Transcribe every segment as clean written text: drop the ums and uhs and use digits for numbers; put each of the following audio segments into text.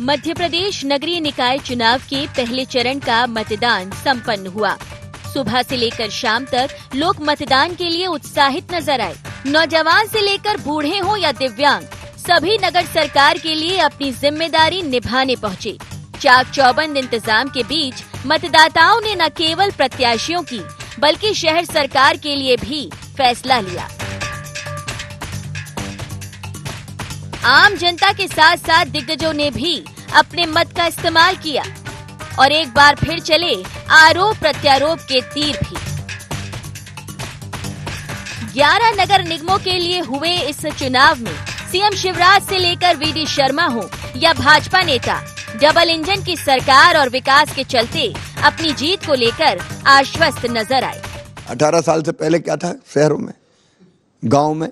मध्य प्रदेश नगरीय निकाय चुनाव के पहले चरण का मतदान संपन्न हुआ। सुबह से लेकर शाम तक लोग मतदान के लिए उत्साहित नजर आए। नौजवान से लेकर बूढ़े हो या दिव्यांग, सभी नगर सरकार के लिए अपनी जिम्मेदारी निभाने पहुँचे। चाक चौबंद इंतजाम के बीच मतदाताओं ने न केवल प्रत्याशियों की बल्कि शहर सरकार के लिए भी फैसला लिया। आम जनता के साथ साथ दिग्गजों ने भी अपने मत का इस्तेमाल किया और एक बार फिर चले आरोप प्रत्यारोप के तीर भी। 11 नगर निगमों के लिए हुए इस चुनाव में सीएम शिवराज से लेकर वीडी शर्मा हो या भाजपा नेता, डबल इंजन की सरकार और विकास के चलते अपनी जीत को लेकर आश्वस्त नजर आए। 18 साल से पहले क्या था शहरों में, गांव में?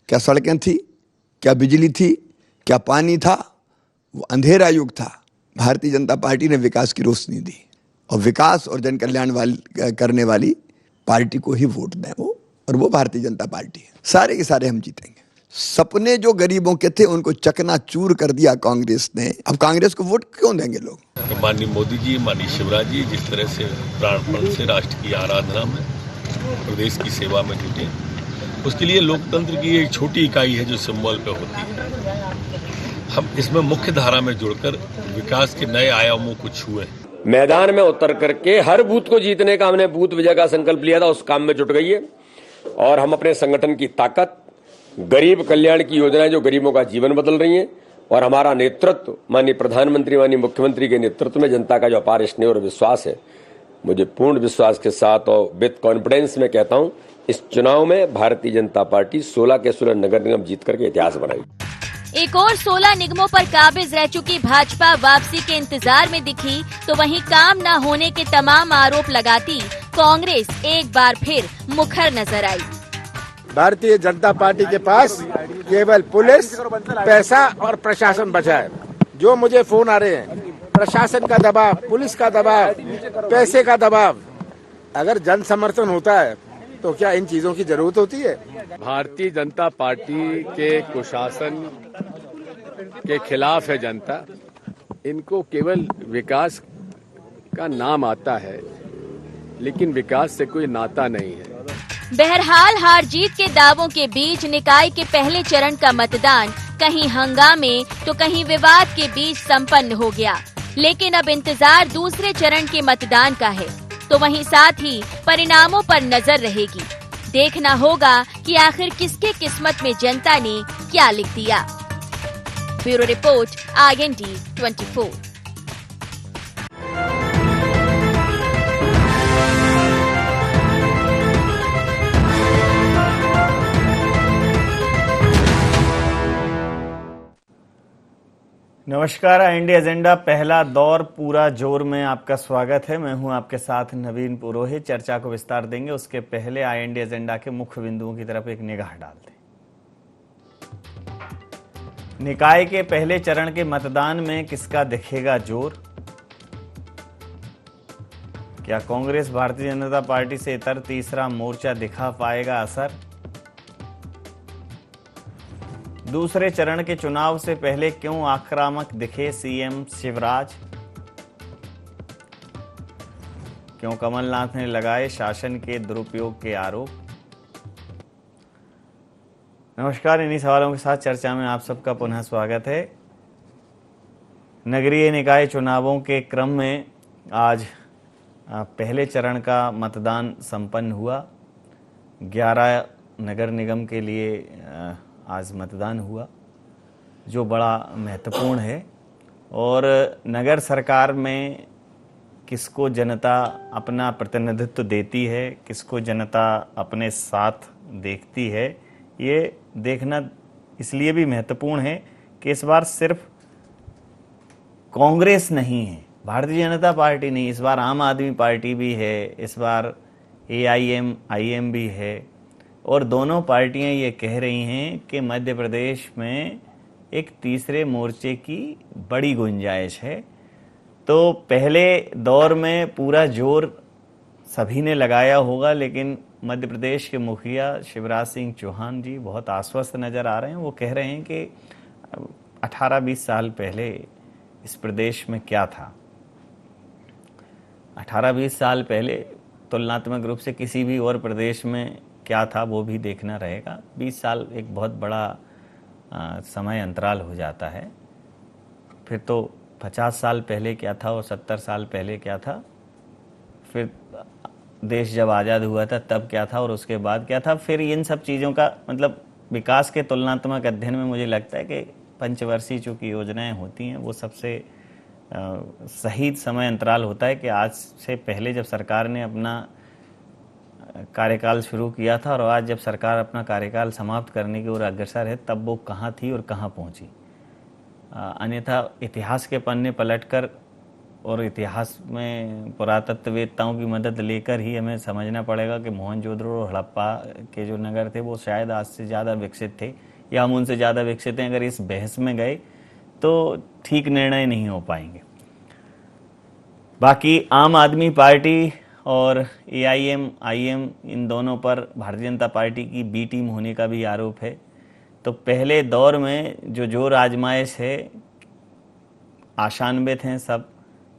क्या सड़कें थी, क्या बिजली थी, क्या पानी था? वो अंधेरा युग था। भारतीय जनता पार्टी ने विकास की रोशनी दी और विकास और जन कल्याण करने वाली पार्टी को ही वोट दें वो, और वो भारतीय जनता पार्टी है। सारे के सारे हम जीतेंगे। सपने जो गरीबों के थे उनको चकनाचूर कर दिया कांग्रेस ने। अब कांग्रेस को वोट क्यों देंगे लोग? माननीय मोदी जी, माननीय शिवराज जी जिस तरह से प्राणपण से राष्ट्र की आराधना में, प्रदेश की सेवा में जुटे, उसके लिए लोकतंत्र की एक छोटी इकाई है जो सिंबल पे होती है। हम इसमें मुख्य धारा में जुड़कर विकास के नए आयामों को छुए। मैदान में उतर करके हर बूथ को जीतने का हमने बूथ विजय का संकल्प लिया था, उस काम में जुट गई है। और हम अपने संगठन की ताकत, गरीब कल्याण की योजनाएं जो गरीबों का जीवन बदल रही हैं, और हमारा नेतृत्व माननीय प्रधानमंत्री, माननीय मुख्यमंत्री के नेतृत्व में जनता का जो अपार स्नेह और विश्वास है, मुझे पूर्ण विश्वास के साथ और विद कॉन्फिडेंस में कहता हूं, इस चुनाव में भारतीय जनता पार्टी 16 के 16 नगर निगम जीत करके इतिहास बनाई। एक और 16 निगमों पर काबिज रह चुकी भाजपा वापसी के इंतजार में दिखी, तो वहीं काम न होने के तमाम आरोप लगाती कांग्रेस एक बार फिर मुखर नजर आई। भारतीय जनता पार्टी के पास केवल पुलिस, पैसा और प्रशासन बचा है। जो मुझे फोन आ रहे हैं, प्रशासन का दबाव, पुलिस का दबाव, पैसे का दबाव, अगर जन समर्थन होता है तो क्या इन चीजों की जरूरत होती है? भारतीय जनता पार्टी के कुशासन के खिलाफ है जनता। इनको केवल विकास का नाम आता है, लेकिन विकास से कोई नाता नहीं है। बहरहाल हार जीत के दावों के बीच निकाय के पहले चरण का मतदान कहीं हंगामे तो कहीं विवाद के बीच संपन्न हो गया। लेकिन अब इंतजार दूसरे चरण के मतदान का है, तो वहीं साथ ही परिणामों पर नजर रहेगी। देखना होगा कि आखिर किसके किस्मत में जनता ने क्या लिख दिया। Bureau report, IND 24। नमस्कार, IND एजेंडा पहला दौर पूरा जोर में आपका स्वागत है। मैं हूं आपके साथ नवीन पुरोहित। चर्चा को विस्तार देंगे, उसके पहले IND एजेंडा के मुख्य बिंदुओं की तरफ एक निगाह डालते हैं। निकाय के पहले चरण के मतदान में किसका दिखेगा जोर? क्या कांग्रेस भारतीय जनता पार्टी से इतर तीसरा मोर्चा दिखा पाएगा असर? दूसरे चरण के चुनाव से पहले क्यों आक्रामक दिखे सीएम शिवराज? क्यों कमलनाथ ने लगाए शासन के दुरुपयोग के आरोप? नमस्कार, इन्हीं सवालों के साथ चर्चा में आप सबका पुनः स्वागत है। नगरीय निकाय चुनावों के क्रम में आज पहले चरण का मतदान संपन्न हुआ। 11 नगर निगम के लिए आज मतदान हुआ, जो बड़ा महत्वपूर्ण है। और नगर सरकार में किसको जनता अपना प्रतिनिधित्व देती है, किसको जनता अपने साथ देखती है, ये देखना इसलिए भी महत्वपूर्ण है कि इस बार सिर्फ कांग्रेस नहीं है, भारतीय जनता पार्टी नहीं, इस बार आम आदमी पार्टी भी है, इस बार AIM भी है। और दोनों पार्टियां ये कह रही हैं कि मध्य प्रदेश में एक तीसरे मोर्चे की बड़ी गुंजाइश है। तो पहले दौर में पूरा जोर सभी ने लगाया होगा, लेकिन मध्य प्रदेश के मुखिया शिवराज सिंह चौहान जी बहुत आश्वस्त नजर आ रहे हैं। वो कह रहे हैं कि 18-20 साल पहले इस प्रदेश में क्या था। 18-20 साल पहले तुलनात्मक रूप से किसी भी और प्रदेश में क्या था वो भी देखना रहेगा। 20 साल एक बहुत बड़ा समय अंतराल हो जाता है। फिर तो 50 साल पहले क्या था और 70 साल पहले क्या था, फिर देश जब आज़ाद हुआ था तब क्या था और उसके बाद क्या था। फिर इन सब चीज़ों का मतलब विकास के तुलनात्मक अध्ययन में मुझे लगता है कि पंचवर्षीय चूँकि योजनाएं होती हैं वो सबसे सही समय अंतराल होता है कि आज से पहले जब सरकार ने अपना कार्यकाल शुरू किया था और आज जब सरकार अपना कार्यकाल समाप्त करने की ओर अग्रसर है तब वो कहाँ थी और कहाँ पहुँची। अन्यथा इतिहास के पन्ने पलटकर और इतिहास में पुरातत्ववेत्ताओं की मदद लेकर ही हमें समझना पड़ेगा कि मोहनजोदड़ो और हड़प्पा के जो नगर थे वो शायद आज से ज़्यादा विकसित थे या हम उनसे ज़्यादा विकसित हैं। अगर इस बहस में गए तो ठीक निर्णय नहीं हो पाएंगे। बाकी आम आदमी पार्टी और AIM-IM इन दोनों पर भारतीय जनता पार्टी की बी टीम होने का भी आरोप है। तो पहले दौर में जो जोर आजमाइश है, आशान्वित हैं सब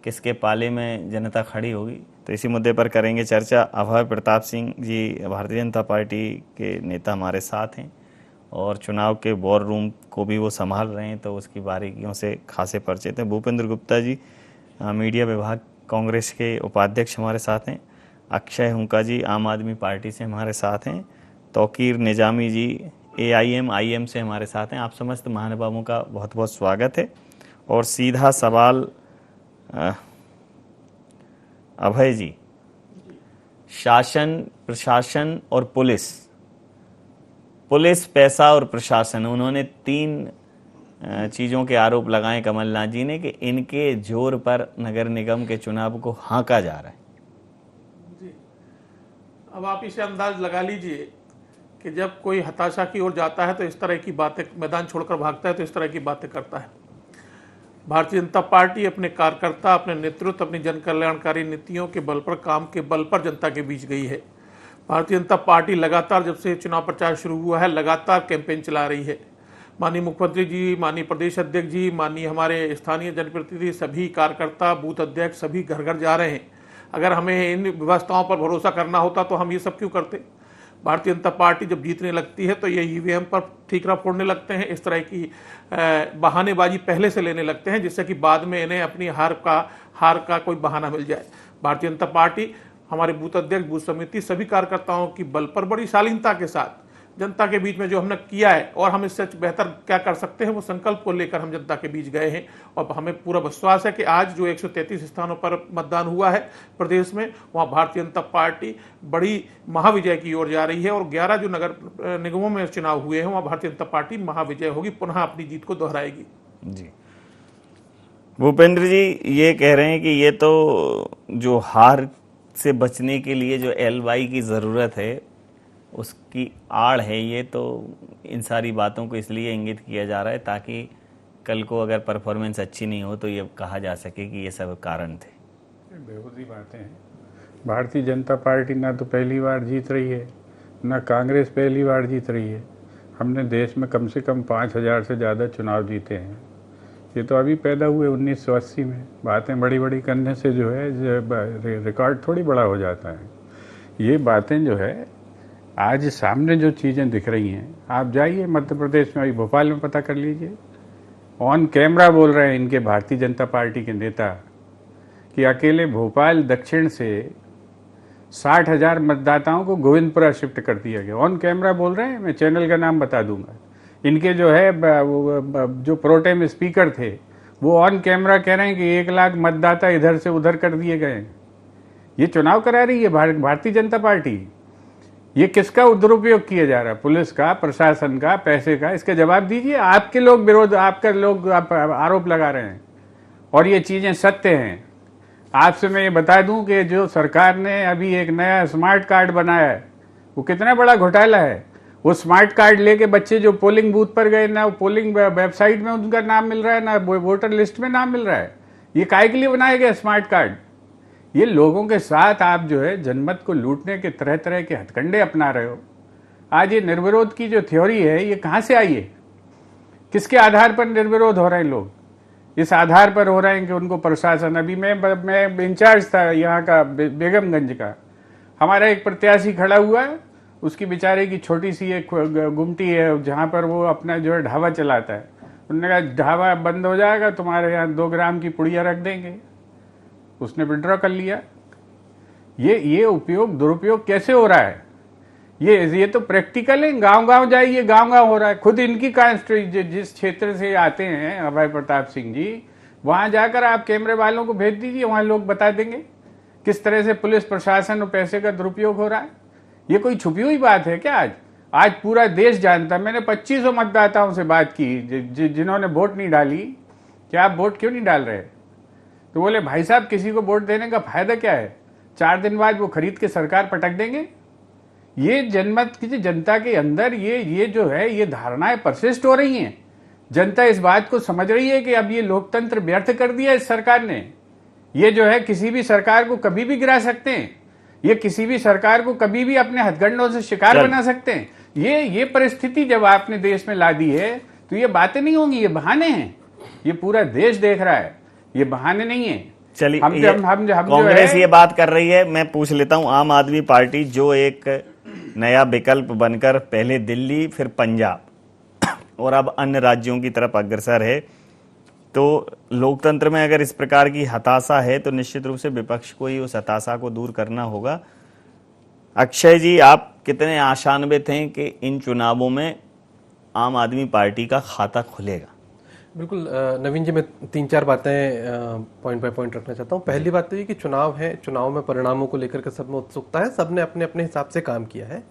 किसके पाले में जनता खड़ी होगी। तो इसी मुद्दे पर करेंगे चर्चा। अभय प्रताप सिंह जी भारतीय जनता पार्टी के नेता हमारे साथ हैं और चुनाव के वॉर रूम को भी वो संभाल रहे हैं, तो उसकी बारीकियों से खासे परिचित हैं। भूपेंद्र गुप्ता जी मीडिया विभाग कांग्रेस के उपाध्यक्ष हमारे साथ हैं। अक्षय हुंका जी आम आदमी पार्टी से हमारे साथ हैं। तौकीर निजामी जी AIM-IM से हमारे साथ हैं। आप समस्त महानुभावों का बहुत बहुत स्वागत है। और सीधा सवाल अभय जी, शासन, प्रशासन और पुलिस, पैसा और प्रशासन, उन्होंने 3 चीज़ों के आरोप लगाए कमलनाथ जी ने कि इनके जोर पर नगर निगम के चुनाव को हाँका जा रहा है। जी, अब आप इसे अंदाज लगा लीजिए कि जब कोई हताशा की ओर जाता है तो इस तरह की बातें, मैदान छोड़कर भागता है तो इस तरह की बातें करता है। भारतीय जनता पार्टी अपने कार्यकर्ता, अपने नेतृत्व, अपनी जन कल्याणकारी नीतियों के बल पर, काम के बल पर जनता के बीच गई है। भारतीय जनता पार्टी लगातार जब से चुनाव प्रचार शुरू हुआ है लगातार कैंपेन चला रही है। माननीय मुख्यमंत्री जी, माननीय प्रदेश अध्यक्ष जी, माननीय हमारे स्थानीय जनप्रतिनिधि, सभी कार्यकर्ता, बूथ अध्यक्ष सभी घर घर जा रहे हैं। अगर हमें इन व्यवस्थाओं पर भरोसा करना होता तो हम ये सब क्यों करते। भारतीय जनता पार्टी जब जीतने लगती है तो ये EVM पर ठीकरा फोड़ने लगते हैं, इस तरह की बहानेबाजी पहले से लेने लगते हैं जिससे कि बाद में इन्हें अपनी हार का कोई बहाना मिल जाए। भारतीय जनता पार्टी, हमारे बूथ अध्यक्ष, बूथ समिति, सभी कार्यकर्ताओं की बल पर बड़ी शालीनता के साथ जनता के बीच में जो हमने किया है और हम इससे बेहतर क्या कर सकते हैं वो संकल्प को लेकर हम जनता के बीच गए हैं। और हमें पूरा विश्वास है कि आज जो 133 स्थानों पर मतदान हुआ है प्रदेश में, वहाँ भारतीय जनता पार्टी बड़ी महाविजय की ओर जा रही है। और 11 जो नगर निगमों में चुनाव हुए हैं वहाँ भारतीय जनता पार्टी महाविजय होगी, पुनः अपनी जीत को दोहराएगी। जी भूपेंद्र जी ये कह रहे हैं कि ये तो जो हार से बचने के लिए जो LY की ज़रूरत है उसकी आड़ है, ये तो इन सारी बातों को इसलिए इंगित किया जा रहा है ताकि कल को अगर परफॉर्मेंस अच्छी नहीं हो तो ये कहा जा सके कि ये सब कारण थे। बेहूदी बातें हैं। भारतीय जनता पार्टी ना तो पहली बार जीत रही है, ना कांग्रेस पहली बार जीत रही है। हमने देश में कम से कम 5000 से ज़्यादा चुनाव जीते हैं। ये तो अभी पैदा हुए 1980 में। बातें बड़ी बड़ी करने से जो है रिकॉर्ड थोड़ी बड़ा हो जाता है। ये बातें जो है आज सामने जो चीज़ें दिख रही हैं, आप जाइए मध्य प्रदेश में, अभी भोपाल में पता कर लीजिए। ऑन कैमरा बोल रहे हैं इनके भारतीय जनता पार्टी के नेता कि अकेले भोपाल दक्षिण से 60,000 मतदाताओं को गोविंदपुरा शिफ्ट कर दिया गया। ऑन कैमरा बोल रहे हैं, मैं चैनल का नाम बता दूंगा। इनके जो है जो प्रोटेम स्पीकर थे वो ऑन कैमरा कह रहे हैं कि 1 लाख मतदाता इधर से उधर कर दिए गए। ये चुनाव करा रही है भारतीय जनता पार्टी। ये किसका दुरुपयोग किया जा रहा है? पुलिस का, प्रशासन का, पैसे का? इसका जवाब दीजिए। आपके लोग विरोध, आपका लोग आप आरोप लगा रहे हैं और ये चीजें सत्य हैं। आपसे मैं ये बता दूं कि जो सरकार ने अभी एक नया स्मार्ट कार्ड बनाया है वो कितना बड़ा घोटाला है। वो स्मार्ट कार्ड लेके बच्चे जो पोलिंग बूथ पर गए, ना पोलिंग वेबसाइट में उनका नाम मिल रहा है, ना वोटर लिस्ट में नाम मिल रहा है। ये काहे के लिए बनाया गया स्मार्ट कार्ड? ये लोगों के साथ आप जो है जनमत को लूटने के तरह तरह के हथकंडे अपना रहे हो। आज ये निर्विरोध की जो थ्योरी है ये कहाँ से आई है? किसके आधार पर निर्विरोध हो रहे हैं लोग? इस आधार पर हो रहे हैं कि उनको प्रशासन, अभी मैं इंचार्ज था यहाँ का बेगमगंज का, हमारा एक प्रत्याशी खड़ा हुआ है, उसकी बेचारे की छोटी सी एक गुमटी है जहाँ पर वो अपना जो है ढाबा चलाता है। उन्होंने कहा ढाबा बंद हो जाएगा, तुम्हारे यहाँ 2 ग्राम की पुड़िया रख देंगे। उसने विड्रॉ कर लिया। ये उपयोग दुरुपयोग कैसे हो रहा है? ये तो प्रैक्टिकल है। गांव-गांव जाइए, गांव-गांव हो रहा है। खुद इनकी कॉन्स्टिट्यूएंसी जिस क्षेत्र से आते हैं अभय प्रताप सिंह जी, वहां जाकर आप कैमरे वालों को भेज दीजिए, वहां लोग बता देंगे किस तरह से पुलिस प्रशासन और पैसे का दुरुपयोग हो रहा है। ये कोई छुपी हुई बात है क्या? आज पूरा देश जानता। मैंने 2500 मतदाताओं से बात की जिन्होंने वोट नहीं डाली कि आप वोट क्यों नहीं डाल रहे? तो बोले भाई साहब किसी को वोट देने का फायदा क्या है? 4 दिन बाद वो खरीद के सरकार पटक देंगे। ये जनमत की जनता के अंदर ये जो है ये धारणाएं परसिस्ट हो रही हैं। जनता इस बात को समझ रही है कि अब ये लोकतंत्र व्यर्थ कर दिया इस सरकार ने। ये जो है किसी भी सरकार को कभी भी गिरा सकते हैं, ये किसी भी सरकार को कभी भी अपने हथकंडों से शिकार बना सकते हैं। ये परिस्थिति जब आपने देश में ला दी है तो ये बातें नहीं होंगी, ये बहाने हैं। ये पूरा देश देख रहा है, ये बहाने नहीं है। चलिए, हम कांग्रेस ये बात कर रही है, मैं पूछ लेता हूं। आम आदमी पार्टी जो एक नया विकल्प बनकर पहले दिल्ली फिर पंजाब और अब अन्य राज्यों की तरफ अग्रसर है, तो लोकतंत्र में अगर इस प्रकार की हताशा है तो निश्चित रूप से विपक्ष को ही उस हताशा को दूर करना होगा। अक्षय जी, आप कितने आशान्वित हैं कि इन चुनावों में आम आदमी पार्टी का खाता खुलेगा? बिल्कुल नवीन जी, मैं 3-4 बातें पॉइंट बाय पॉइंट रखना चाहता हूँ। पहली बात तो ये कि चुनाव है, चुनाव में परिणामों को लेकर के सब में उत्सुकता है, सबने अपने अपने हिसाब से काम किया है।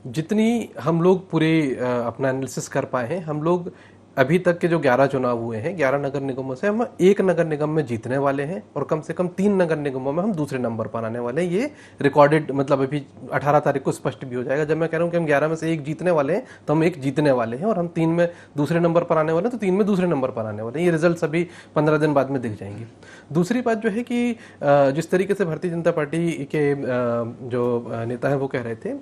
जितनी हम लोग पूरे अपना एनालिसिस कर पाए हैं, हम लोग अभी तक के जो 11 चुनाव हुए हैं, 11 नगर निगमों से हम 1 नगर निगम में जीतने वाले हैं और कम से कम 3 नगर निगमों में हम दूसरे नंबर पर आने वाले हैं। ये रिकॉर्डेड, मतलब अभी 18 तारीख को स्पष्ट भी हो जाएगा। जब मैं कह रहा हूँ कि हम 11 में से 1 जीतने वाले हैं तो हम 1 जीतने वाले हैं, और हम 3 में दूसरे नंबर पर आने वाले हैं तो 3 में दूसरे नंबर पर आने वाले हैं। ये रिजल्ट अभी 15 दिन बाद में दिख जाएंगे। दूसरी बात जो है कि जिस तरीके से भारतीय जनता पार्टी के जो नेता हैं वो कह रहे थे,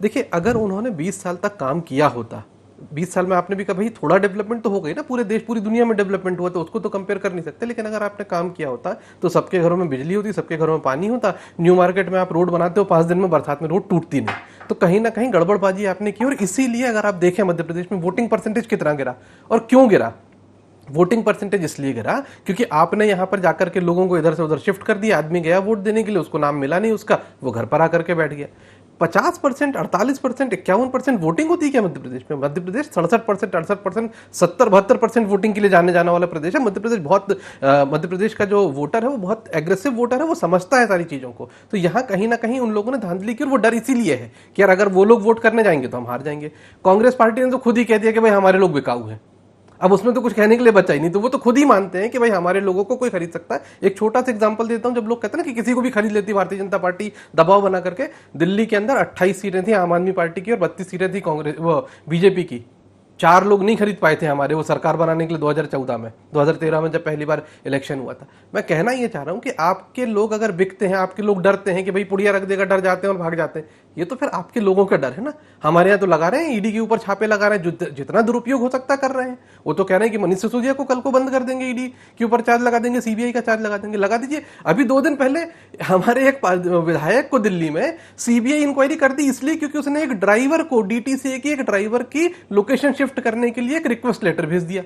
देखिए अगर उन्होंने 20 साल तक काम किया होता, 20 साल में आपने भी कहा भाई थोड़ा डेवलपमेंट तो हो गई ना, पूरे देश पूरी दुनिया में डेवलपमेंट हुआ तो उसको तो कंपेयर कर नहीं सकते, लेकिन अगर आपने काम किया होता तो सबके घरों में बिजली होती, सबके घरों में पानी होता। न्यू मार्केट में आप रोड बनाते हो, 5 दिन में बरसात में रोड टूटती नहीं। तो कहीं ना कहीं गड़बड़बाजी आपने की, और इसीलिए अगर आप देखें मध्य प्रदेश में वोटिंग परसेंटेज कितना गिरा और क्यों गिरा। वोटिंग परसेंटेज इसलिए गिरा क्योंकि आपने यहां पर जाकर के लोगों को इधर से उधर शिफ्ट कर दिया। आदमी गया वोट देने के लिए, उसको नाम मिला नहीं उसका, वो घर पर आकर के बैठ गया। 50%, 48%, 51% वोटिंग होती है क्या मध्य प्रदेश में? मध्य प्रदेश 67%, 68%, 70-72% वोटिंग के लिए जाने वाला प्रदेश है। मध्य प्रदेश का जो वोटर है वो बहुत एग्रेसिव वोटर है, वो समझता है सारी चीजों को। तो यहाँ कहीं ना कहीं उन लोगों ने धांधली की, और वो डर इसीलिए है कि यार अगर वो लोग वोट करने जाएंगे तो हम हार जाएंगे। कांग्रेस पार्टी ने तो खुद ही कह दिया कि भाई हमारे लोग बिकाऊ हैं। अब उसमें तो कुछ कहने के लिए बचा ही नहीं, तो वो तो खुद ही मानते हैं कि भाई हमारे लोगों को कोई खरीद सकता है। एक छोटा सा एग्जांपल देता हूं, जब लोग कहते हैं ना कि किसी को भी खरीद लेती भारतीय जनता पार्टी दबाव बना करके, दिल्ली के अंदर 28 सीटें थी आम आदमी पार्टी की और 32 सीटें थी कांग्रेस बीजेपी की। 4 लोग नहीं खरीद पाए थे हमारे वो सरकार बनाने के लिए 2014 में, 2013 में जब पहली बार इलेक्शन हुआ था। मैं कहना ये चाह रहा हूं कि आपके लोग अगर बिकते हैं, आपके लोग डरते हैं कि भाई पुड़िया रख देगा, डर जाते हैं और भाग जाते हैं, ये तो फिर आपके लोगों का डर है ना। हमारे यहाँ तो लगा रहे हैं, ईडी के ऊपर छापे लगा रहे हैं, जितना दुरुपयोग हो सकता कर रहे हैं। वो तो कह रहे हैं कि मनीष सिसोदिया को कल को बंद कर देंगे, ईडी के ऊपर चार्ज लगा देंगे, सीबीआई का चार्ज लगा देंगे। लगा दीजिए। अभी 2 दिन पहले हमारे एक विधायक को दिल्ली में सीबीआई इंक्वायरी कर दी, इसलिए क्योंकि उसने एक ड्राइवर को, डीटीसीए की एक ड्राइवर की लोकेशन शिफ्ट करने के लिए एक रिक्वेस्ट लेटर भेज दिया।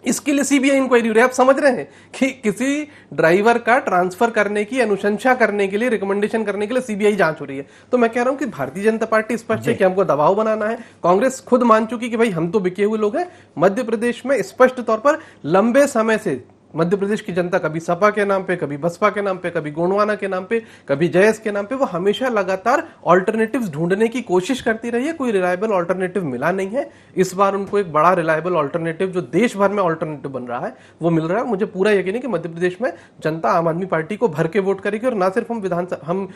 इसके लिए सीबीआई इंक्वायरी हो रही है। आप समझ रहे हैं कि किसी ड्राइवर का ट्रांसफर करने की अनुशंसा करने के लिए, रिकमेंडेशन करने के लिए सीबीआई जांच हो रही है। तो मैं कह रहा हूं कि भारतीय जनता पार्टी स्पष्ट है कि हमको दबाव बनाना है। कांग्रेस खुद मान चुकी कि भाई हम तो बिके हुए लोग हैं। मध्य प्रदेश में स्पष्ट तौर पर लंबे समय से मध्य प्रदेश की जनता कभी सपा के नाम पे, कभी बसपा के नाम पे, कभी गोंडवाना के नाम पे, कभी जयस के नाम पे, वो हमेशा लगातार ऑल्टरनेटिव्स ढूंढने की कोशिश करती रही है। कोई रिलायबल ऑल्टरनेटिव मिला नहीं है। इस बार उनको एक बड़ा रिलायबल ऑल्टरनेटिव जो देश भर में ऑल्टरनेटिव बन रहा है वो मिल रहा है। मुझे पूरा यकीन है कि मध्य प्रदेश में जनता आम आदमी पार्टी को भर के वोट करेगी, और ना सिर्फ हम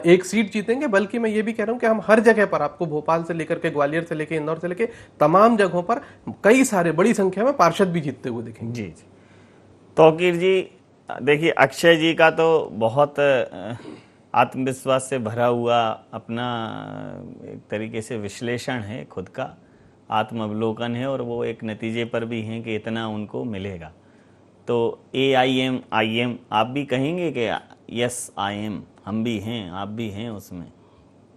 1 सीट जीतेंगे, बल्कि मैं ये भी कह रहा हूं कि हम हर जगह पर, आपको भोपाल से लेकर के, ग्वालियर से लेकर, इंदौर से लेकर तमाम जगहों पर कई सारे बड़ी संख्या में पार्षद भी जीतते हुए दिखेंगे। जी जी। तौकीर जी, देखिए अक्षय जी का तो बहुत आत्मविश्वास से भरा हुआ अपना एक तरीके से विश्लेषण है, खुद का आत्मावलोकन है, और वो एक नतीजे पर भी हैं कि इतना उनको मिलेगा। तो AIM आप भी कहेंगे कि यस आई एम, हम भी हैं, आप भी हैं उसमें?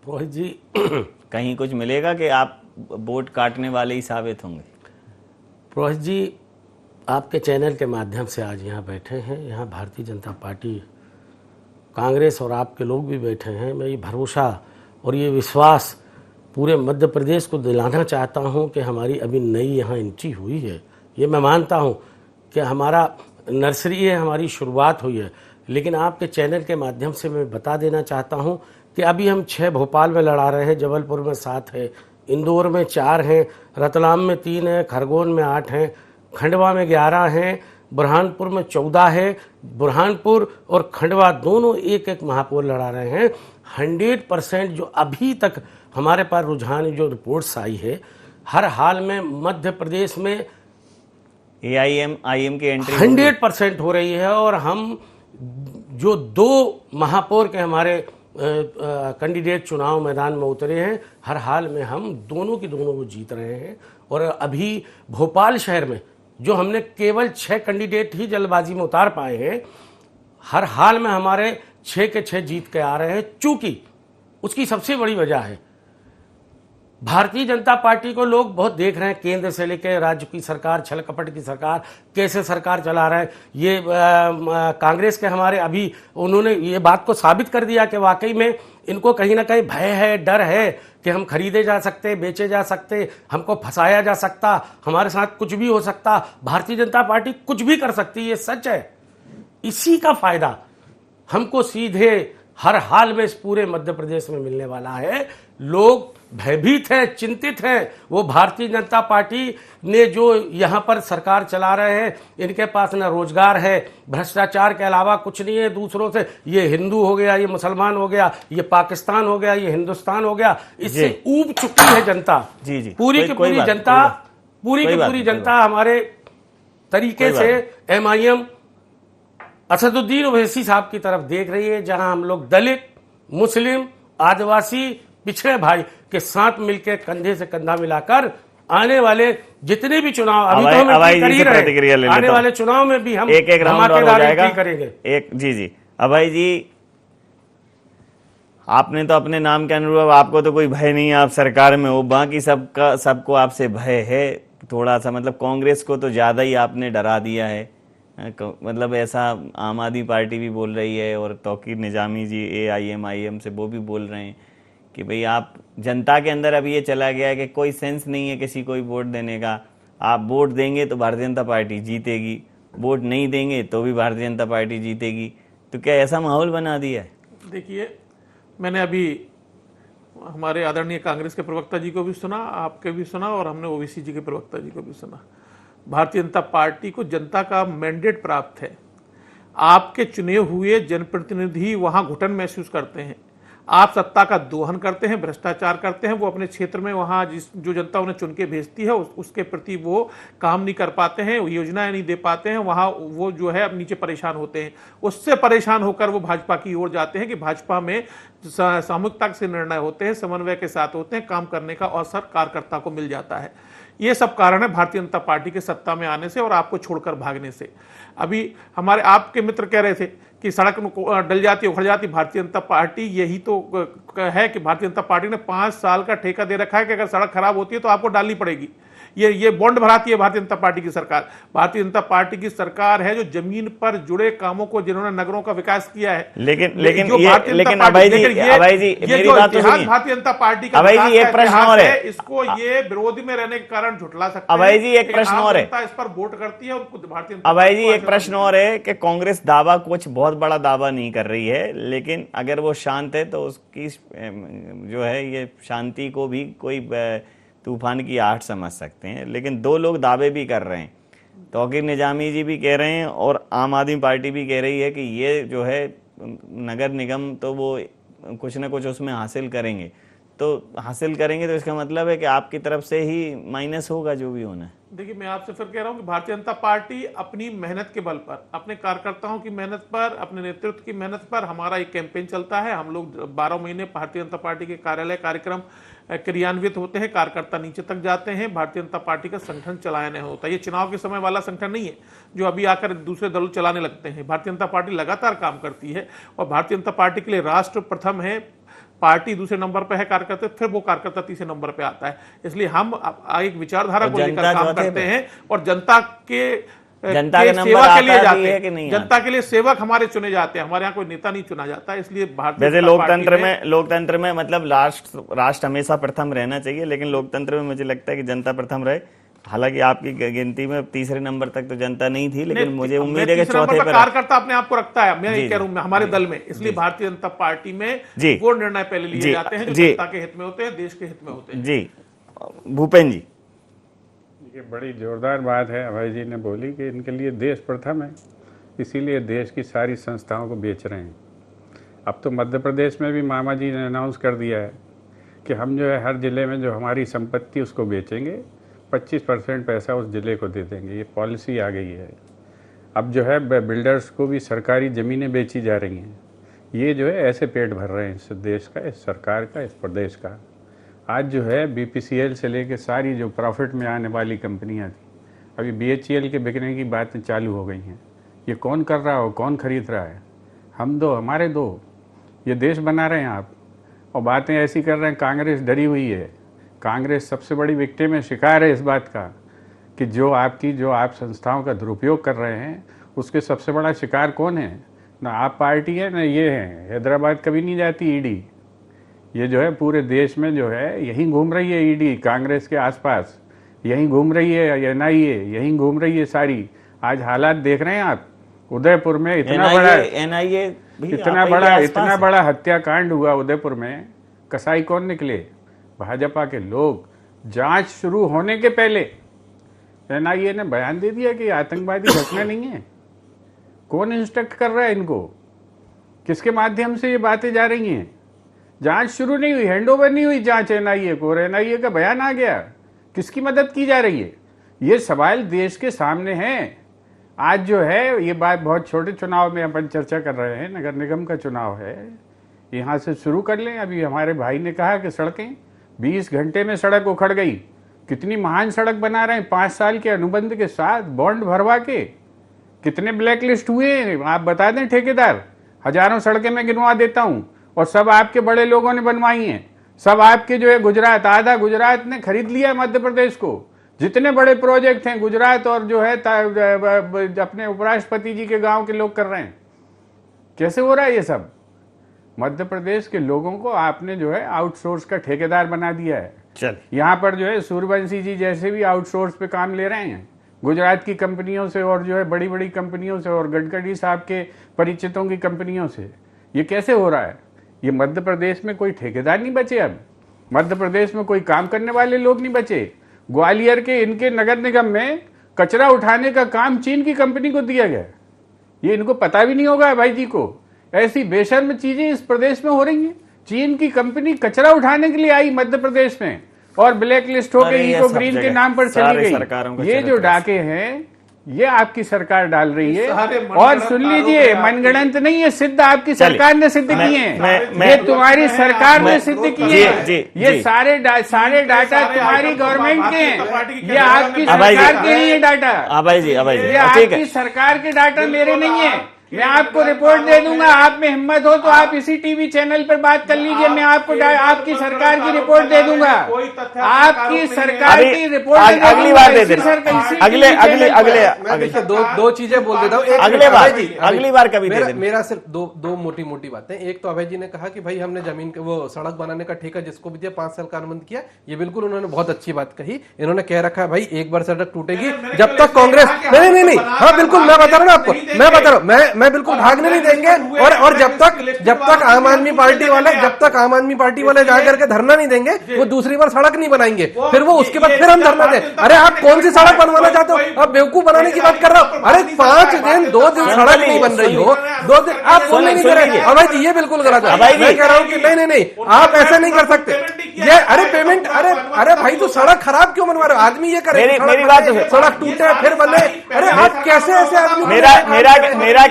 रोहित जी, कहीं कुछ मिलेगा कि आप वोट काटने वाले ही साबित होंगे? रोहित जी, आपके चैनल के माध्यम से आज यहाँ बैठे हैं, यहाँ भारतीय जनता पार्टी, कांग्रेस और आपके लोग भी बैठे हैं। मैं ये भरोसा और ये विश्वास पूरे मध्य प्रदेश को दिलाना चाहता हूँ कि हमारी अभी नई यहाँ एंट्री हुई है। ये मैं मानता हूँ कि हमारा नर्सरी है, हमारी शुरुआत हुई है, लेकिन आपके चैनल के माध्यम से मैं बता देना चाहता हूँ कि अभी हम 6 भोपाल में लड़ा रहे हैं, जबलपुर में 7 है, इंदौर में 4 हैं, रतलाम में 3 है, खरगोन में 8 हैं, खंडवा में 11 हैं, बुरहानपुर में 14 है। बुरहानपुर और खंडवा दोनों एक एक महापौर लड़ा रहे हैं। 100% जो अभी तक हमारे पास रुझान जो रिपोर्ट्स आई है, हर हाल में मध्य प्रदेश में AIM की एंट्री 100% हो रही है। और हम जो 2 महापौर के हमारे कैंडिडेट चुनाव मैदान में उतरे हैं, हर हाल में हम दोनों की दोनों को जीत रहे हैं। और अभी भोपाल शहर में जो हमने केवल 6 कैंडिडेट ही जल्दबाजी में उतार पाए हैं, हर हाल में हमारे 6 के 6 जीत के आ रहे हैं। चूंकि उसकी सबसे बड़ी वजह है, भारतीय जनता पार्टी को लोग बहुत देख रहे हैं, केंद्र से लेकर राज्य की सरकार, छल कपट की सरकार, कैसे सरकार चला रहा है। ये कांग्रेस के हमारे अभी उन्होंने ये बात को साबित कर दिया कि वाकई में इनको कहीं ना कहीं भय है, डर है कि हम खरीदे जा सकते, बेचे जा सकते, हमको फंसाया जा सकता, हमारे साथ कुछ भी हो सकता, भारतीय जनता पार्टी कुछ भी कर सकती, ये सच है। इसी का फायदा हमको सीधे हर हाल में इस पूरे मध्य प्रदेश में मिलने वाला है। लोग भयभीत हैं, चिंतित हैं। वो भारतीय जनता पार्टी ने जो यहाँ पर सरकार चला रहे हैं, इनके पास ना रोजगार है, भ्रष्टाचार के अलावा कुछ नहीं है दूसरों से। ये हिंदू हो गया, ये मुसलमान हो गया, ये पाकिस्तान हो गया, ये हिंदुस्तान हो गया, इससे ऊब चुकी है जनता। जी पूरी की पूरी जनता, पूरी की पूरी जनता हमारे तरीके से MIM असदुद्दीन ओवैसी साहब की तरफ देख रही है, जहां हम लोग दलित, मुस्लिम, आदिवासी, पिछड़े भाई के साथ मिलकर कंधे से कंधा मिलाकर आने वाले जितने भी चुनाव अभी तो हम कर ही रहे हैं, आने वाले चुनाव में भी हम एक राउंड और हो जाएगा करेंगे। जी अभय जी, आपने तो अपने नाम के अनुरूप, आपको तो कोई भय नहीं है, आप सरकार में हो, बाकी सबको आपसे भय है थोड़ा सा। मतलब कांग्रेस को तो ज्यादा ही आपने डरा दिया है, मतलब ऐसा आम आदमी पार्टी भी बोल रही है और तौकीर निजामी जी AIM से वो भी बोल रहे हैं कि भाई आप जनता के अंदर अभी ये चला गया है कि कोई सेंस नहीं है किसी को वोट देने का। आप वोट देंगे तो भारतीय जनता पार्टी जीतेगी, वोट नहीं देंगे तो भी भारतीय जनता पार्टी जीतेगी। तो क्या ऐसा माहौल बना दिया है? देखिए, मैंने अभी हमारे आदरणीय कांग्रेस के प्रवक्ता जी को भी सुना, आपके भी सुना, और हमने OBC जी के प्रवक्ता जी को भी सुना। भारतीय जनता पार्टी को जनता का मैंडेट प्राप्त है। आपके चुने हुए जनप्रतिनिधि वहां घुटन महसूस करते हैं। आप सत्ता का दोहन करते हैं, भ्रष्टाचार करते हैं, वो अपने क्षेत्र में वहां जो जनता उन्हें चुन के भेजती है उसके प्रति वो काम नहीं कर पाते हैं, योजनाएं नहीं दे पाते हैं, वहां वो जो है अब नीचे परेशान होते हैं। उससे परेशान होकर वो भाजपा की ओर जाते हैं कि भाजपा में सामूहिकता से निर्णय होते हैं, समन्वय के साथ होते हैं, काम करने का अवसर कार्यकर्ता को मिल जाता है। ये सब कारण है भारतीय जनता पार्टी के सत्ता में आने से और आपको छोड़कर भागने से। अभी हमारे आपके मित्र कह रहे थे कि सड़क डल जाती, उखड़ जाती, भारतीय जनता पार्टी यही तो है कि भारतीय जनता पार्टी ने 5 साल का ठेका दे रखा है कि अगर सड़क खराब होती है तो आपको डालनी पड़ेगी। ये बॉन्ड भराती है भारतीय जनता पार्टी की सरकार। भारतीय जनता पार्टी की सरकार है जो जमीन पर जुड़े कामों को, जिन्होंने नगरों का विकास किया है। लेकिन अभय जी मेरी बात तो सुनिए। भारतीय जनता पार्टी का अभय जी एक प्रश्न और है, इसको ये विरोध में रहने के कारण झुठला सकते हैं। अभय जी एक प्रश्न और है, इस पर वोट करती है और भारतीय। अभय जी एक प्रश्न और है कि कांग्रेस दावा कुछ बहुत बड़ा दावा नहीं कर रही है, लेकिन अगर वो शांत है तो उसकी जो है ये शांति को भी कोई तूफान की आहट समझ सकते हैं। लेकिन 2 लोग दावे भी कर रहे हैं, तौकीर निजामी जी भी कह रहे हैं और आम आदमी पार्टी भी कह रही है कि ये जो है नगर निगम तो वो कुछ ना कुछ उसमें हासिल करेंगे। तो हासिल करेंगे तो इसका मतलब है कि आपकी तरफ से ही माइनस होगा जो भी होना है। देखिए, मैं आपसे फिर कह रहा हूं कि भारतीय जनता पार्टी अपनी मेहनत के बल पर, अपने कार्यकर्ताओं की मेहनत पर, अपने नेतृत्व की मेहनत पर हमारा एक कैंपेन चलता है। हम लोग 12 महीने भारतीय जनता पार्टी के कार्यालय कार्यक्रम क्रियान्वित होते हैं, कार्यकर्ता नीचे तक जाते हैं, भारतीय जनता पार्टी का संगठन चलाना होता है। ये चुनाव के समय वाला संगठन नहीं है जो अभी आकर दूसरे दल चलाने लगते हैं। भारतीय जनता पार्टी लगातार काम करती है और भारतीय जनता पार्टी के लिए राष्ट्र प्रथम है, पार्टी दूसरे नंबर पे है, कार्यकर्ता फिर वो कार्यकर्ता तीसरे नंबर पे आता है। इसलिए हम एक विचारधारा को लेकर काम करते हैं और जनता के सेवा के लिए जाते हैं। जनता के लिए सेवक हमारे चुने जाते हैं, हमारे यहाँ कोई नेता नहीं चुना जाता। इसलिए भारतीय वैसे लोकतंत्र में मतलब राष्ट्र हमेशा प्रथम रहना चाहिए, लेकिन लोकतंत्र में मुझे लगता है कि जनता प्रथम रहे। हालांकि आपकी गिनती में तीसरे नंबर तक तो जनता नहीं थी, लेकिन मुझे उम्मीद है कि चौथे पर कार्यकर्ता अपने आप को रखता है। मैं ये कह रहा हूं हमारे दल में, इसलिए भारतीय जनता पार्टी में वो निर्णय पहले लिए जाते हैं जो जनता के हित में होते हैं, देश के हित में होते हैं। जी भूपेन जी, ये बड़ी जोरदार बात है अभय जी ने बोली कि इनके लिए देश प्रथम है, इसीलिए देश की सारी संस्थाओं को बेच रहे हैं। अब तो मध्य प्रदेश में भी मामा जी ने अनाउंस कर दिया है कि हम जो है हर जिले में जो हमारी संपत्ति उसको बेचेंगे, 25% पैसा उस ज़िले को दे देंगे। ये पॉलिसी आ गई है। अब जो है बिल्डर्स को भी सरकारी ज़मीनें बेची जा रही हैं। ये जो है ऐसे पेट भर रहे हैं इस देश का, इस सरकार का, इस प्रदेश का। आज जो है BPCL से लेके सारी जो प्रॉफिट में आने वाली कंपनियां थी, अभी BHEL के बिकने की बातें चालू हो गई हैं। ये कौन कर रहा हो, कौन खरीद रहा है? हम दो, हमारे दो, ये देश बना रहे हैं आप, और बातें ऐसी कर रहे हैं। कांग्रेस डरी हुई है। कांग्रेस सबसे बड़ी विक्टिम है, शिकार है इस बात का कि जो आप संस्थाओं का दुरुपयोग कर रहे हैं, उसके सबसे बड़ा शिकार कौन है? ना आप पार्टी है, ना ये है। हैदराबाद कभी नहीं जाती ईडी। ये जो है पूरे देश में जो है यहीं घूम रही है ईडी, कांग्रेस के आसपास यहीं घूम रही है, NIA यहीं घूम रही है सारी। आज हालात देख रहे हैं आप, उदयपुर में इतना बड़ा हत्याकांड हुआ उदयपुर में। कसाई कौन निकले? भाजपा के लोग। जांच शुरू होने के पहले NIA ने बयान दे दिया कि आतंकवादी घटना नहीं है। कौन इंस्ट्रक्ट कर रहा है इनको? किसके माध्यम से ये बातें जा रही हैं? जांच शुरू नहीं हुई, हैंडओवर नहीं हुई जांच NIA को, और NIA का बयान आ गया। किसकी मदद की जा रही है? ये सवाल देश के सामने है। आज जो है ये बात बहुत छोटे चुनाव में अपन चर्चा कर रहे हैं, नगर निगम का चुनाव है, यहाँ से शुरू कर लें। अभी हमारे भाई ने कहा कि सड़कें 20 घंटे में सड़क उखड़ गई। कितनी महान सड़क बना रहे हैं 5 साल के अनुबंध के साथ, बॉन्ड भरवा के। कितने ब्लैक लिस्ट हुए हैं आप बता दें ठेकेदार? हजारों सड़कें मैं गिनवा देता हूं, और सब आपके बड़े लोगों ने बनवाई हैं। सब आपके जो है गुजरात, आधा गुजरात ने खरीद लिया मध्य प्रदेश को। जितने बड़े प्रोजेक्ट हैं गुजरात और जो है अपने उपराष्ट्रपति जी के गांव के लोग कर रहे हैं। कैसे हो रहा है ये सब? मध्य प्रदेश के लोगों को आपने जो है आउटसोर्स का ठेकेदार बना दिया है। चल यहाँ पर जो है सूर्यवंशी जी जैसे भी आउटसोर्स पे काम ले रहे हैं गुजरात की कंपनियों से, और जो है बड़ी बड़ी कंपनियों से, और गडकरी साहब के परिचितों की कंपनियों से। ये कैसे हो रहा है? ये मध्य प्रदेश में कोई ठेकेदार नहीं बचे। अब मध्य प्रदेश में कोई काम करने वाले लोग नहीं बचे। ग्वालियर के इनके नगर निगम में कचरा उठाने का काम चीन की कंपनी को दिया गया। ये इनको पता भी नहीं होगा भाई जी को। ऐसी बेशर्म चीजें इस प्रदेश में हो रही हैं। चीन की कंपनी कचरा उठाने के लिए आई मध्य प्रदेश में, और ब्लैक लिस्ट होकर इको ग्रीन के नाम पर चली गई। ये जो डाके हैं ये आपकी सरकार डाल रही है। और सुन लीजिए, मनगढ़ंत नहीं है, सिद्ध आपकी सरकार ने सिद्ध किए हैं। ये तुम्हारी सरकार ने सिद्ध किए हैं। ये सारे डाटा तुम्हारी गवर्नमेंट के हैं। ये आपकी सरकार के नहीं है डाटा। ये आपकी सरकार के डाटा, मेरे नहीं है। मैं आपको रिपोर्ट दे दूंगा। आप में हिम्मत हो तो आप इसी टीवी चैनल पर बात कर लीजिए। मैं आपको आपकी सरकार की रिपोर्ट दे दूंगा। आपकी सरकार की रिपोर्ट अगली बार दे देना। अगले दो चीजें बोल देता हूँ। अगली बार कभी दे देना। मेरा सिर्फ दो मोटी मोटी बातें। एक तो अभय जी ने कहा कि भाई हमने जमीन वो सड़क बनाने का ठेका जिसको भी दिया 5 साल का अनुबंध किया। ये बिल्कुल उन्होंने बहुत अच्छी बात कही। इन्होंने कह रखा है भाई एक बार सड़क टूटेगी जब तक कांग्रेस नहीं। हाँ बिल्कुल, मैं बता रहा हूँ आपको, मैं बता रहा हूँ। मैं बिल्कुल भागने नहीं देंगे। और जब तक आम आदमी पार्टी वाले जा करके धरना नहीं देंगे, वो दूसरी बार सड़क नहीं बनाएंगे, फिर वो उसके बाद फिर हम धरना दें। अरे आप कौन सी सड़क बनवाना चाहते हो? आप बेवकूफ बनाने की बात कर रहे हो। अरे 5 दिन 2 दिन सड़क नहीं बन रही हो, 2 दिन आप बोलने नहीं करेंगे। अभय जी ये बिल्कुल गलत है। मैं कह रहा हूँ कि नहीं, आप ऐसा नहीं कर सकते। ये अरे पेमेंट, अरे भाई तो सड़क खराब क्यों बनवा रहे हो? आदमी ये करे, मेरी बात सड़क टूटे फिर बने। अरे आप कैसे ऐसे आदमी? मेरा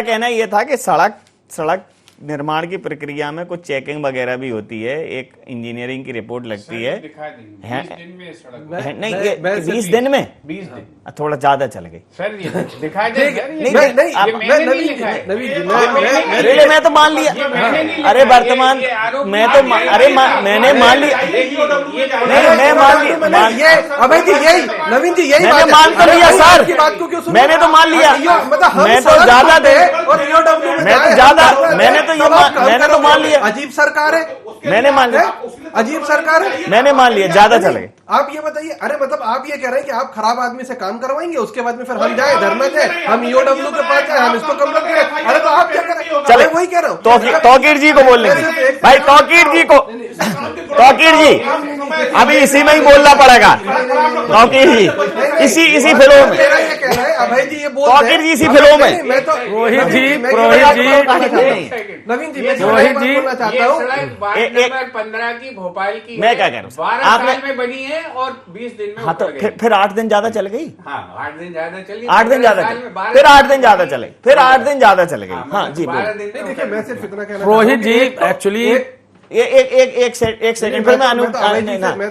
कहना ये था कि सड़क निर्माण की प्रक्रिया में कुछ चेकिंग वगैरह भी होती है, एक इंजीनियरिंग की रिपोर्ट लगती है। 20 दिन में थोड़ा ज्यादा चल गई सर, दिखाई नहीं। मैं तो मान लिया, अरे वर्तमान मैं तो मैंने मान लिया, मैं मान लिया। अभय जी यही, नवीन जी यही मैंने मान तो लिया सर, मैंने तो मान लिया। मैं तो ज्यादा मैंने तो मान लिया। अजीब सरकार है, मैंने मान लिया। अजीब सरकार है, मैंने मान लिया, ज्यादा चले। आप ये बताइए, अरे मतलब आप ये कह रहे हैं कि आप खराब आदमी से काम करवाएंगे, उसके बाद में फिर हम जाए धरना जाए, हम ईओडब्ल्यू के पास जाए, हम इसको कंप्लेंट करें। अरे तो आप क्या करें? चले वही कह रहा हूँ। तौकीर जी को बोल लेंगे भाई, तौकीर जी अभी इसी में ही बोलना पड़ेगा। तौकीर जी इसी फिल्म में, अभय जी ये तौकीर जी इसी फिल्म में, रोहित जी नवीन जी बोलना चाहता हूँ। 15 की भोपाल की मैं क्या कह रहा हूँ, 12 साल में बनी है और 20 दिन में। हाँ तो फिर 8 दिन ज्यादा चल गई। हाँ 8 दिन ज्यादा चली, 8 दिन ज्यादा, फिर 8 दिन ज्यादा चले, फिर 8 दिन ज्यादा चल गई। हाँ जी, 12 दिन में। देखिए मैं सिर्फ इतना कहना, रोहित जी एक्चुअली एक सेकंड फिर मैं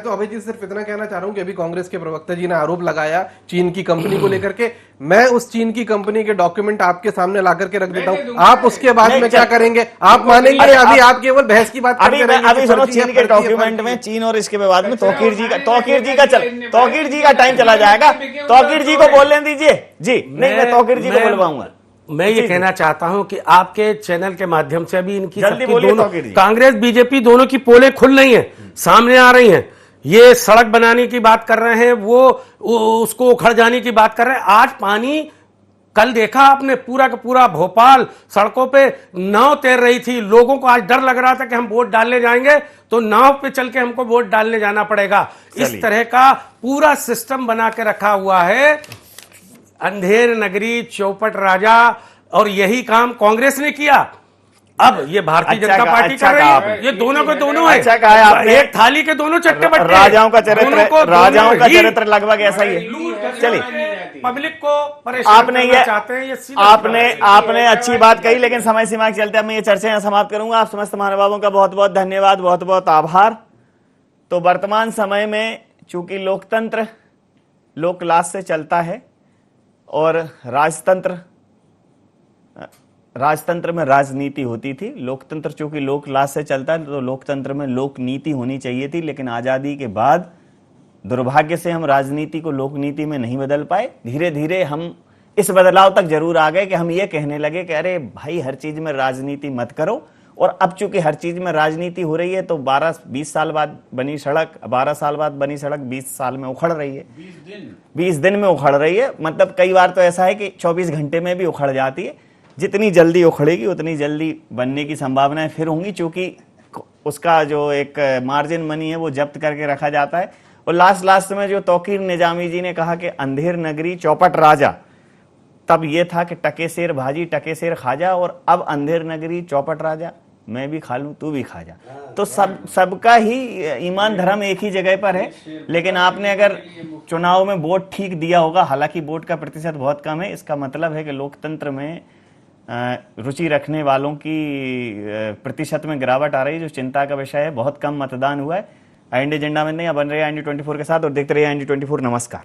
तो अभय जी सिर्फ इतना कहना चाह रहा हूँ कि अभी कांग्रेस के प्रवक्ता जी ने आरोप लगाया चीन की कंपनी को लेकर के। मैं उस चीन की कंपनी के डॉक्यूमेंट आपके सामने ला करके रख देता हूँ, आप उसके बाद में क्या करेंगे? आप मानेंगे? अभी आप केवल बहस की बात अभी सुनो, चीन के डॉक्यूमेंट में चीन और इसके विवाद में तौकीर जी का टाइम चला जाएगा। तौकीर जी को बोलने दीजिए जी। नहीं, मैं तौकीर जी को बुलवाऊंगा। मैं ये कहना चाहता हूं कि आपके चैनल के माध्यम से अभी इनकी जल्दी दोनों कांग्रेस बीजेपी दोनों की पोलें खुल रही हैं, सामने आ रही हैं। ये सड़क बनाने की बात कर रहे हैं, वो उसको उखड़ जाने की बात कर रहे हैं। आज पानी, कल देखा आपने पूरा का पूरा भोपाल सड़कों पे नाव तैर रही थी। लोगों को आज डर लग रहा था कि हम वोट डालने जाएंगे तो नाव पे चल के हमको वोट डालने जाना पड़ेगा। इस तरह का पूरा सिस्टम बना के रखा हुआ है। अंधेर नगरी, चौपट राजा, और यही काम कांग्रेस ने किया। अब ये भारतीय जनता पार्टी कर रही है। ये दोनों के दोनों है, अच्छा कहा आपने, एक थाली के दोनों चट्टे बट्टे। राजाओं का चरित्र लगभग ऐसा ही है। चलिए, पब्लिक को परेशान करना चाहते हैं ये आपने अच्छी बात कही, लेकिन समय सीमा के चलते मैं ये चर्चा यहाँ समाप्त करूंगा। आप समस्त महानुभावों का बहुत बहुत धन्यवाद, बहुत बहुत आभार। तो वर्तमान समय में चूंकि लोकतंत्र लोकलाज से चलता है और राजतंत्र में राजनीति होती थी, लोकतंत्र चूंकि लोकलाज से चलता है तो लोकतंत्र में लोक नीति होनी चाहिए थी। लेकिन आजादी के बाद दुर्भाग्य से हम राजनीति को लोकनीति में नहीं बदल पाए। धीरे धीरे हम इस बदलाव तक जरूर आ गए कि हम ये कहने लगे कि अरे भाई हर चीज में राजनीति मत करो। और अब चूंकि हर चीज में राजनीति हो रही है तो 20 साल बाद बनी सड़क, 12 साल बाद बनी सड़क 20 साल में उखड़ रही है, 20 दिन में उखड़ रही है। मतलब कई बार तो ऐसा है कि 24 घंटे में भी उखड़ जाती है। जितनी जल्दी उखड़ेगी उतनी जल्दी बनने की संभावनाएं फिर होंगी, चूंकि उसका जो एक मार्जिन मनी है वो जब्त करके रखा जाता है। और लास्ट में जो तौकीर निजामी जी ने कहा कि अंधेर नगरी चौपट राजा, तब ये था कि टके शेर भाजी टके शेर खाजा, और अब अंधेर नगरी चौपट राजा, मैं भी खा लूं तू भी खा जा। तो सबका ही ईमान धर्म एक ही जगह पर है। लेकिन आपने अगर चुनाव में वोट ठीक दिया होगा, हालांकि वोट का प्रतिशत बहुत कम है, इसका मतलब है कि लोकतंत्र में रुचि रखने वालों की प्रतिशत में गिरावट आ रही है, जो चिंता का विषय है। बहुत कम मतदान हुआ है। IND एजेंडा में नहीं, बन रहे हैं IND 24 के साथ और देखते रहिए IND 24। नमस्कार।